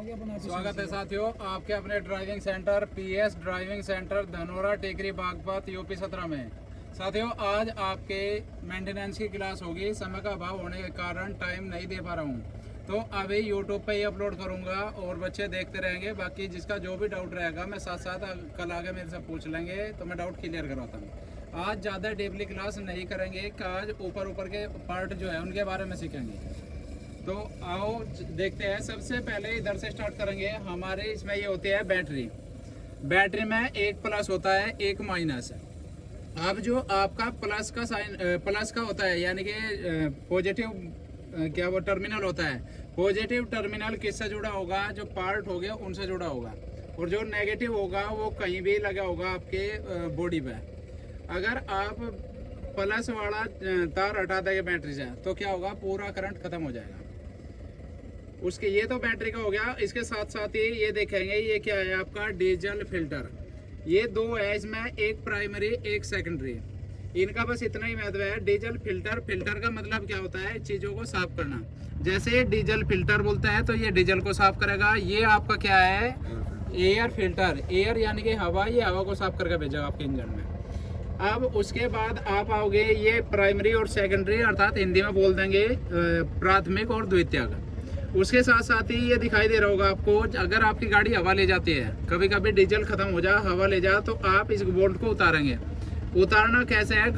स्वागत है साथियों आपके अपने driving centre PS driving centre Dhanora Tekri Baghpat UP 17 में। साथियों आज आपके मेंटेनेंस की क्लास होगी। समय का अभाव होने के कारण टाइम नहीं दे पा रहा हूँ, तो अभी यूट्यूब पे ही अपलोड करूँगा और बच्चे देखते रहेंगे। बाकी जिसका जो भी डाउट रहेगा मैं साथ साथ कल आगे मेरे से पूछ लेंगे तो मैं डाउट क्लियर करवाता हूँ। आज ज़्यादा डीपली क्लास नहीं करेंगे, आज ऊपर के पार्ट जो है उनके बारे में सीखेंगे। तो आओ देखते हैं। सबसे पहले इधर से स्टार्ट करेंगे। हमारे इसमें ये होती है बैटरी में एक प्लस होता है एक माइनस। अब जो आपका प्लस का साइन प्लस का होता है यानी कि पॉजिटिव क्या वो टर्मिनल होता है। पॉजिटिव टर्मिनल किससे जुड़ा होगा? जो पार्ट हो गया उनसे जुड़ा होगा। और जो नेगेटिव होगा वो कहीं भी लगा होगा आपके बॉडी पे। अगर आप प्लस वाला तार हटा देंगे बैटरी से तो क्या होगा? पूरा करंट खत्म हो जाएगा। उसके ये तो बैटरी का हो गया। इसके साथ साथ ही ये देखेंगे ये क्या है आपका डीजल फिल्टर। ये दो है इसमें, एक प्राइमरी एक सेकेंडरी। इनका बस इतना ही महत्व है। डीजल फिल्टर का मतलब क्या होता है? चीज़ों को साफ करना। जैसे डीजल फिल्टर बोलता है तो ये डीजल को साफ करेगा। ये आपका क्या है? Air filter. एयर यानी कि हवा, ये हवा को साफ करके भेजेगा आपके इंजन में। अब उसके बाद आप आओगे ये प्राइमरी और सेकेंडरी, अर्थात हिंदी में बोल देंगे प्राथमिक और द्वितीयक। उसके साथ साथ ही ये दिखाई दे रहा होगा आपको, अगर आपकी गाड़ी हवा ले जाती है, कभी कभी डीजल खत्म हो जा, हवा ले जा, तो आप इस बोल्ट को उतारेंगे। उतारना कैसे है?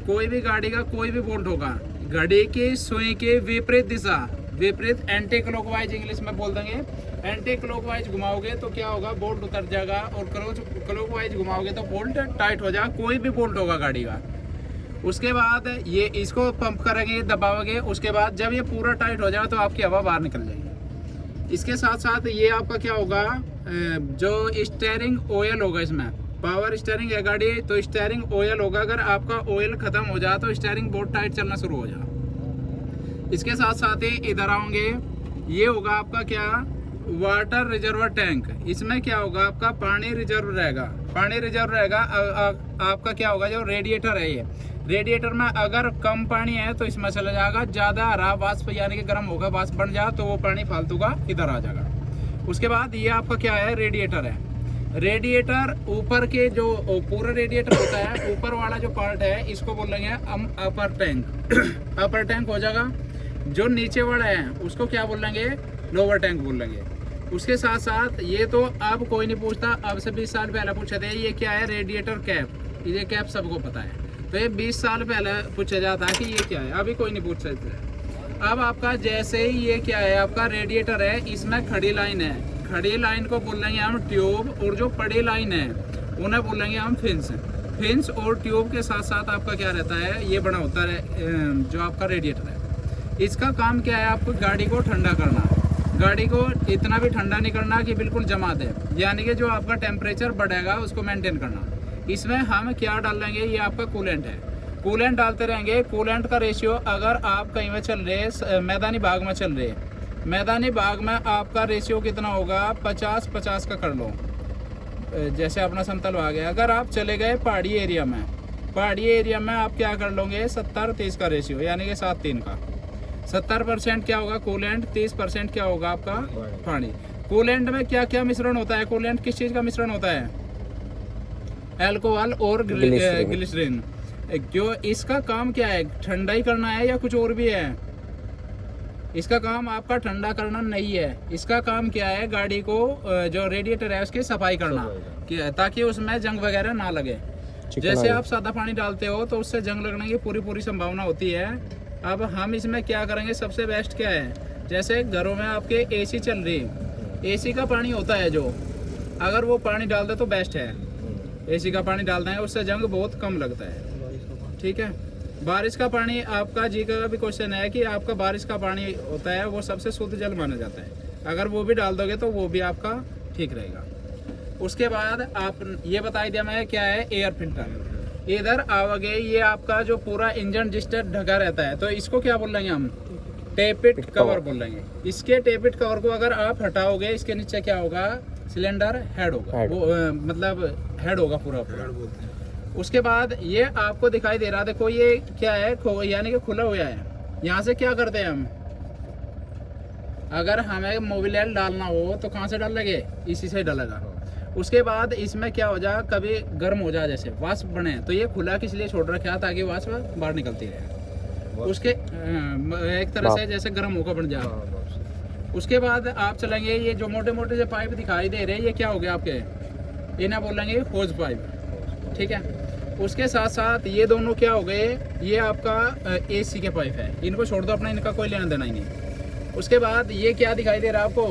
कोई भी गाड़ी का कोई भी बोल्ट होगा, घड़ी की सुई की विपरीत दिशा, विपरीत एंटी क्लॉकवाइज इंग्लिश में बोल देंगे। एंटी क्लॉकवाइज घुमाओगे तो क्या होगा? बोल्ट उतर जाएगा। और क्लॉकवाइज घुमाओगे तो बोल्ट टाइट हो जाएगा। कोई भी बोल्ट होगा गाड़ी का। उसके बाद ये इसको पंप करेंगे, दबाओगे। उसके बाद जब ये पूरा टाइट हो जाए तो आपकी हवा बाहर निकल जाएगी। इसके साथ साथ ये आपका क्या होगा? जो स्टीयरिंग ऑयल होगा, इसमें पावर स्टीयरिंग है गाड़ी तो स्टीयरिंग ऑयल होगा। अगर आपका ऑयल खत्म हो जाए तो स्टीयरिंग बहुत टाइट चलना शुरू हो जाए। इसके साथ साथ ही इधर आओगे, ये होगा आपका क्या? Water reservoir tank. इसमें क्या होगा? आपका पानी रिजर्व रहेगा। पानी रिजर्व रहेगा। आपका क्या होगा? जो रेडिएटर है, ये रेडिएटर में अगर कम पानी है तो इसमें चला जाएगा। ज़्यादा हरा वाष्प यानी कि गर्म होगा, वाष्प बन जाए तो वो पानी फालतू का इधर आ जाएगा। उसके बाद ये आपका क्या है? रेडिएटर है। रेडिएटर ऊपर के जो पूरा रेडिएटर होता है, ऊपर वाला जो पार्ट है इसको बोलेंगे हम अपर टैंक। अपर टैंक हो जाएगा। जो नीचे वाला है उसको क्या बोलेंगे? लोअर टैंक बोलेंगे। उसके साथ साथ ये तो अब कोई नहीं पूछता, अब से 20 साल पहले पूछे थे ये क्या है? Radiator cap. ये कैप सबको पता है, तो ये 20 साल पहले पूछा जाता है कि ये क्या है। अभी कोई नहीं पूछ सकते। अब आपका जैसे ही ये क्या है? आपका रेडिएटर है, इसमें खड़ी लाइन है। खड़ी लाइन को बोलेंगे हम ट्यूब, और जो पड़ी लाइन है उन्हें बोलेंगे हम फिंस। फिंस और ट्यूब के साथ साथ आपका क्या रहता है? ये बना होता है जो आपका रेडिएटर है। इसका काम क्या है? आपको गाड़ी को ठंडा करना। गाड़ी को इतना भी ठंडा नहीं करना कि बिल्कुल जमा दे, यानी कि जो आपका टेम्परेचर बढ़ेगा उसको मेंटेन करना। इसमें हम क्या डालेंगे? ये आपका कूलेंट है। कूलेंट डालते रहेंगे। कूलेंट का रेशियो, अगर आप कहीं में चल रहे, मैदानी भाग में चल रहे, मैदानी भाग में आपका रेशियो कितना होगा? 50-50 का कर लो। जैसे अपना समतल भाग है, अगर आप चले गए पहाड़ी एरिया में, पहाड़ी एरिया में आप क्या कर लोगे? 70-30 का रेशियो, यानी कि 7-3 का। 70% क्या होगा? कूलेंट। 30% क्या होगा आपका? पानी। कूलेंट में क्या क्या मिश्रण होता है? कूलेंट किस चीज़ का मिश्रण होता है? अल्कोहल और ग्लिसरीन। जो इसका काम क्या है? ठंडा ही करना है या कुछ और भी है? इसका काम आपका ठंडा करना नहीं है। इसका काम क्या है? गाड़ी को जो रेडिएटर है उसकी सफाई करना, ताकि उसमें जंग वगैरह ना लगे। जैसे आप सादा पानी डालते हो तो उससे जंग लगने की पूरी संभावना होती है। अब हम इसमें क्या करेंगे? सबसे बेस्ट क्या है? जैसे घरों में आपके एसी चल रही है, एसी का पानी होता है जो, अगर वो पानी डाल दे तो बेस्ट है। एसी का पानी डालना है, उससे जंग बहुत कम लगता है। ठीक है। बारिश का पानी, आपका जी का भी क्वेश्चन है कि आपका बारिश का पानी होता है वो सबसे शुद्ध जल माना जाता है। अगर वो भी डाल दोगे तो वो भी आपका ठीक रहेगा। उसके बाद आप ये बताई दिया मैं क्या है? Air filter. इधर आओगे, ये आपका जो पूरा इंजन जिस तरह ढका रहता है तो इसको क्या बोलेंगे हम? टेपिट कवर बोलेंगे। इसके टेपिट कवर को अगर आप हटाओगे, इसके नीचे क्या होगा? सिलेंडर हेड होगा। वो मतलब हेड होगा पूरा। उसके बाद ये आपको दिखाई दे रहा, देखो ये क्या है? यानी कि खुला हुआ है। यहाँ से क्या करते हैं हम? अगर हमें मोबिल ऑयल डालना हो तो कहाँ से डाल लगे, इसी से डालेगा। उसके बाद इसमें क्या हो जाए, कभी गर्म हो जाए जैसे वाष्प बने, तो ये खुला किस लिए छोड़ रखा है, ताकि वाष्प बाहर निकलती रहे। उसके एक तरह से जैसे गर्म होकर बन जाए। उसके बाद आप चलेंगे, ये जो मोटे मोटे जो पाइप दिखाई दे रहे हैं, ये क्या हो गया आपके, इन्हें बोलेंगे होज पाइप, ठीक है। उसके साथ साथ ये दोनों क्या हो गए, ये आपका एसी के पाइप है, इनको छोड़ दो, अपना इनका कोई लेना देना ही नहीं। उसके बाद ये क्या दिखाई दे रहा है आपको,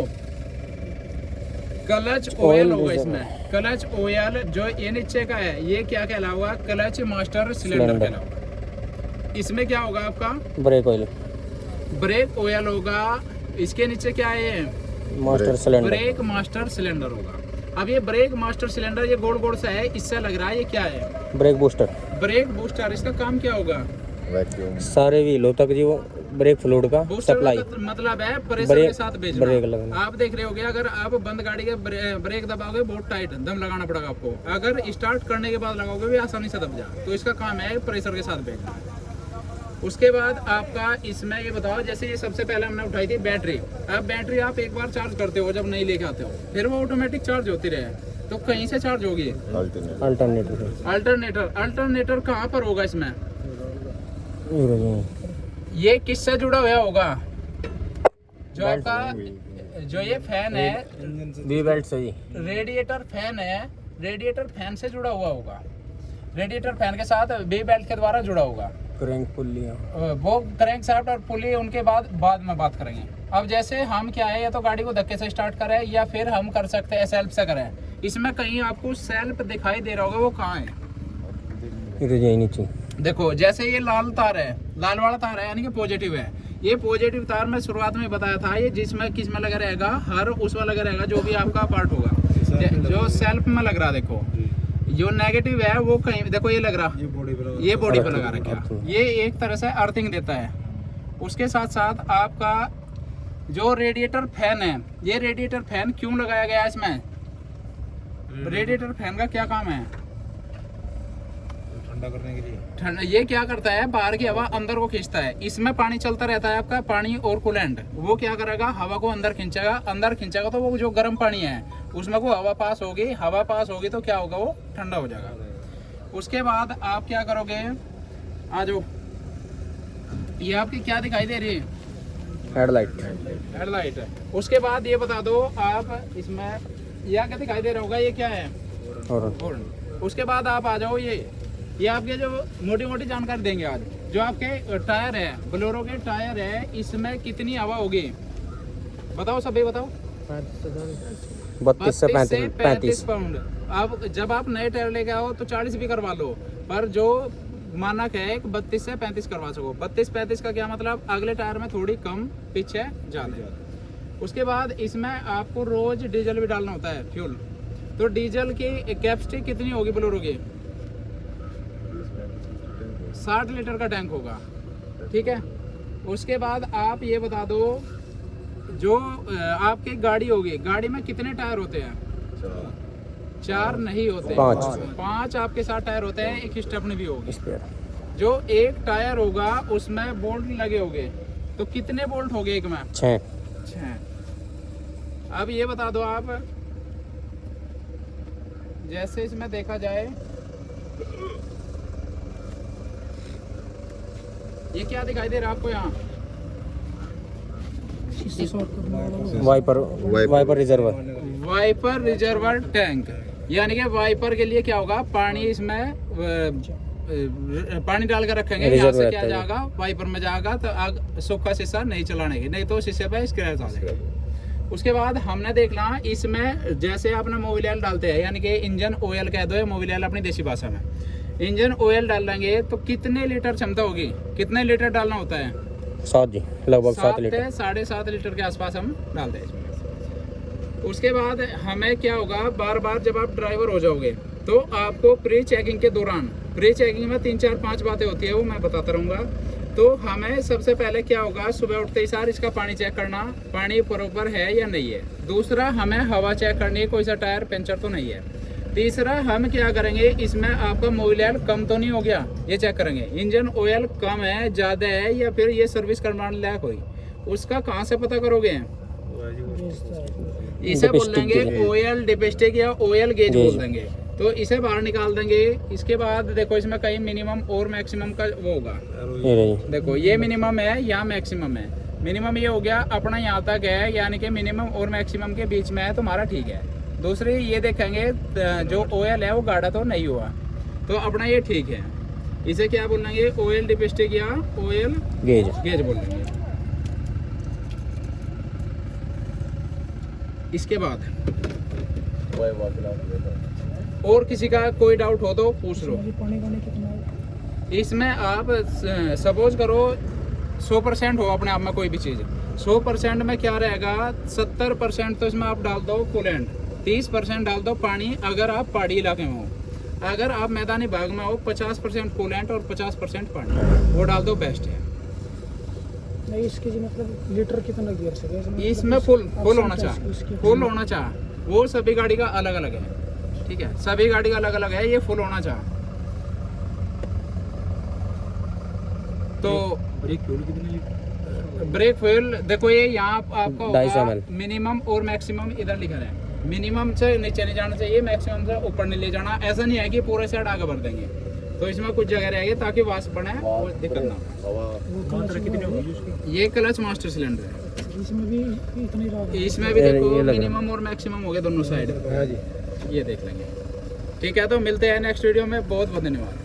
क्लच ऑयल होगा इसमें, क्लच ऑयल जो ये नीचे का है, ये क्या कहलाऊगा, क्लच मास्टर सिलेंडर कहलाऊगा। इसमें क्या होगा आपका, ब्रेक ऑयल, ब्रेक ऑयल होगा। इसके नीचे क्या है, master cylinder, brake master cylinder होगा। अब ये ब्रेक मास्टर सिलेंडर ये गोल गोल सा है, इससे लग रहा है ये क्या है, ब्रेक बूस्टर, ब्रेक बूस्टर। इसका काम क्या होगा, सारे व्हीलों तक जो ब्रेक फ्लूइड का सप्लाई, मतलब है प्रेशर के साथ भेजना। ब्रेक लगना। आप देख रहे होगे, अगर आप बंद गाड़ी के ब्रेक दबाओगे बहुत टाइट दम लगाना पड़ेगा आपको, अगर स्टार्ट करने के बाद लगाओगे भी आसानी से दब जाए। तो इसका काम है प्रेशर के साथ भेजना। उसके बाद आपका इसमें ये बताओ, जैसे ये सबसे पहले हमने उठाई थी बैटरी। अब बैटरी आप एक बार चार्ज करते हो जब नहीं लेके आते हो, फिर वो ऑटोमेटिक चार्ज होती रहे, तो कहीं से चार्ज होगी, अल्टरनेटर कहाँ पर होगा इसमें, ये किससे जुड़ा हुआ होगा, जो आपका जो ये फैन है वी बेल्ट से, रेडिएटर फैन है, रेडिएटर फैन से जुड़ा हुआ होगा, रेडिएटर फैन के साथ वी बेल्ट के द्वारा जुड़ा होगा। क्रैंक पुल्ली, वो क्रैंक शाफ्ट और पुली उनके बाद में बात करेंगे। अब जैसे हम क्या है, या तो गाड़ी को धक्के से स्टार्ट करें या फिर हम कर सकते हैं सेल्फ से करें। इसमें कहीं आपको सेल्फ दिखाई दे रहा होगा, वो कहाँ है, नीचे देखो। जैसे ये लाल तार है, लाल वाला तार है यानी कि पॉजिटिव है। ये पॉजिटिव तार मैं शुरुआत में बताया था, ये जिसमें किस में लगा रहेगा, हर उसमें लगा रहेगा जो भी आपका पार्ट होगा, जो सेल्फ में लग रहा, देखो जो नेगेटिव है वो कहीं, देखो ये लग रहा, ये बॉडी पर लगा रखा, ये एक तरह से अर्थिंग देता है। उसके साथ साथ आपका जो रेडिएटर फैन है, ये रेडिएटर फैन क्यों लगाया गया है इसमें, रेडिएटर फैन का क्या काम है, ठंडा करने के लिए। ठंडा ये क्या करता है, बाहर की हवा अंदर को खींचता है। इसमें पानी चलता रहता है आपका, पानी और कूलेंट, वो क्या करेगा, हवा को अंदर खींचेगा, अंदर खींचेगा तो वो जो गर्म पानी है उसमें को हवा पास होगी, हवा पास होगी तो क्या होगा, वो ठंडा हो जाएगा। उसके बाद आप क्या करोगे, आ जाओ, ये आपकी क्या दिखाई दे रही है, हेडलाइट है। उसके बाद ये बता दो आप, इसमें यह क्या दिखाई दे रहा होगा, ये क्या है, हॉर्न। उसके बाद आप आ जाओ, ये आपके जो मोटी मोटी जानकारी देंगे आज, जो आपके टायर है, बोलेरो के टायर है, इसमें कितनी हवा होगी, बताओ सभी बताओ, 32 से 35 पाउंड। अब जब आप नए टायर लेके आओ तो 40 भी करवा लो, पर जो मानक है 32 से 35 करवा सको। 32-35 का क्या मतलब, अगले टायर में थोड़ी कम, पीछे ज़्यादा। उसके बाद इसमें आपको रोज डीजल भी डालना होता है, फ्यूल। तो डीजल की कैपेसिटी कितनी होगी बोलेरो की, 60 लीटर का टैंक होगा, ठीक है। उसके बाद आप ये बता दो, जो आपकी गाड़ी होगी, गाड़ी में कितने टायर होते हैं, 4 नहीं होते, 5 आपके साथ टायर होते हैं, एक स्टेपनी भी होगी। जो एक टायर होगा उसमें बोल्ट लगे होंगे, तो कितने बोल्ट हो गए एक में, 6। अब ये बता दो आप, जैसे इसमें देखा जाए, ये क्या दिखाई दे रहा है आपको, यहाँ वाइपर रिजर्वर टैंक, यानी कि वाइपर के लिए क्या होगा, पानी इसमें पानी डाल कर रखेंगे, यहाँ से क्या जाएगा, वाइपर में जाएगा, तो आग सूखा शीशा नहीं चलाने की, नहीं तो शीशे पे स्क्रैच आ जाएगा। उसके बाद हमने देखना, इसमें जैसे आपने मोबिल ऑयल डालते हैं, यानी कि इंजन ऑयल कह दो, मोबिल ऑयल अपनी देसी भाषा में, इंजन ऑयल डालेंगे तो कितने लीटर क्षमता होगी, कितने लीटर डालना होता है, 7 जी, लगभग 7 लीटर, 7.5 लीटर के आसपास हम डालते हैं। उसके बाद हमें क्या होगा, बार बार जब आप ड्राइवर हो जाओगे तो आपको प्री चेकिंग के दौरान, प्री चेकिंग में 3 4 5 बातें होती है, वो मैं बताता रहूँगा। तो हमें सबसे पहले क्या होगा, सुबह उठते ही सार इसका पानी चेक करना, पानी बराबर है या नहीं है। दूसरा, हमें हवा चेक करनी है, कोई सा टायर पंचर तो नहीं है। तीसरा, हम क्या करेंगे, इसमें आपका मोबिल ऑयल कम तो नहीं हो गया, ये चेक करेंगे। इंजन ऑयल कम है, ज़्यादा है, या फिर ये सर्विस करवाने लायक कोई, उसका कहाँ से पता करोगे, इसे बोल डिपिस्टिक देंगे गेज। ऑयल डिपिस्टिक या ऑयल गेज गेज। बोल देंगे। तो इसे बाहर निकाल देंगे। इसके बाद देखो इसमें कहीं मिनिमम और मैक्सिमम का वो होगा। ये रही। देखो ये मिनिमम है, यहाँ मैक्सिमम है। मिनिमम ये हो गया अपना यहाँ तक है, यानी कि मिनिमम और मैक्सिमम के बीच में है, तुम्हारा ठीक है। दूसरी ये देखेंगे जो ऑयल है वो गाढ़ा तो नहीं हुआ, तो अपना ये ठीक है। इसे क्या बोलेंगे, ऑयल डिपिस्टिक या ऑयल गेज। गेज बोलेंगे। इसके बाद और किसी का कोई डाउट हो तो पूछ लो। इसमें आप सपोज करो 100% हो अपने आप में कोई भी चीज़, 100% में क्या रहेगा, 70% तो इसमें आप डाल दो कूलेंट, 30% डाल दो पानी अगर आप पहाड़ी इलाके में हो। अगर आप मैदानी भाग में हो 50% कूलेंट और 50% पानी, वो डाल दो, बेस्ट है। नहीं, इसके जी मतलब लीटर कितना गियर सके इसमें फुल होना चाहिए, फुल होना चाहिए। वो सभी गाड़ी का अलग अलग है, ठीक है, सभी गाड़ी का अलग अलग है, ये फुल होना चाहिए। तो ब्रेक फ्यूल देखो ये यहाँ आपका 250 होगा ml। मिनिमम और मैक्सिमम इधर लिखा है। मिनिमम से नीचे नहीं जाना चाहिए, मैक्सिमम से ऊपर नहीं ले जाना। ऐसा नहीं है कि पूरे साइड आगे बढ़ देंगे, तो इसमें कुछ जगह रहेगी ताकि वास बने और दिक्कत ना हो। ये क्लच मास्टर सिलेंडर है, इसमें भी इतना ही रहा। इसमें भी ये देखो लगा। मिनिमम और मैक्सिमम हो गए दोनों साइड। ये देख लेंगे, ठीक है। तो मिलते हैं नेक्स्ट वीडियो में। बहुत बहुत धन्यवाद।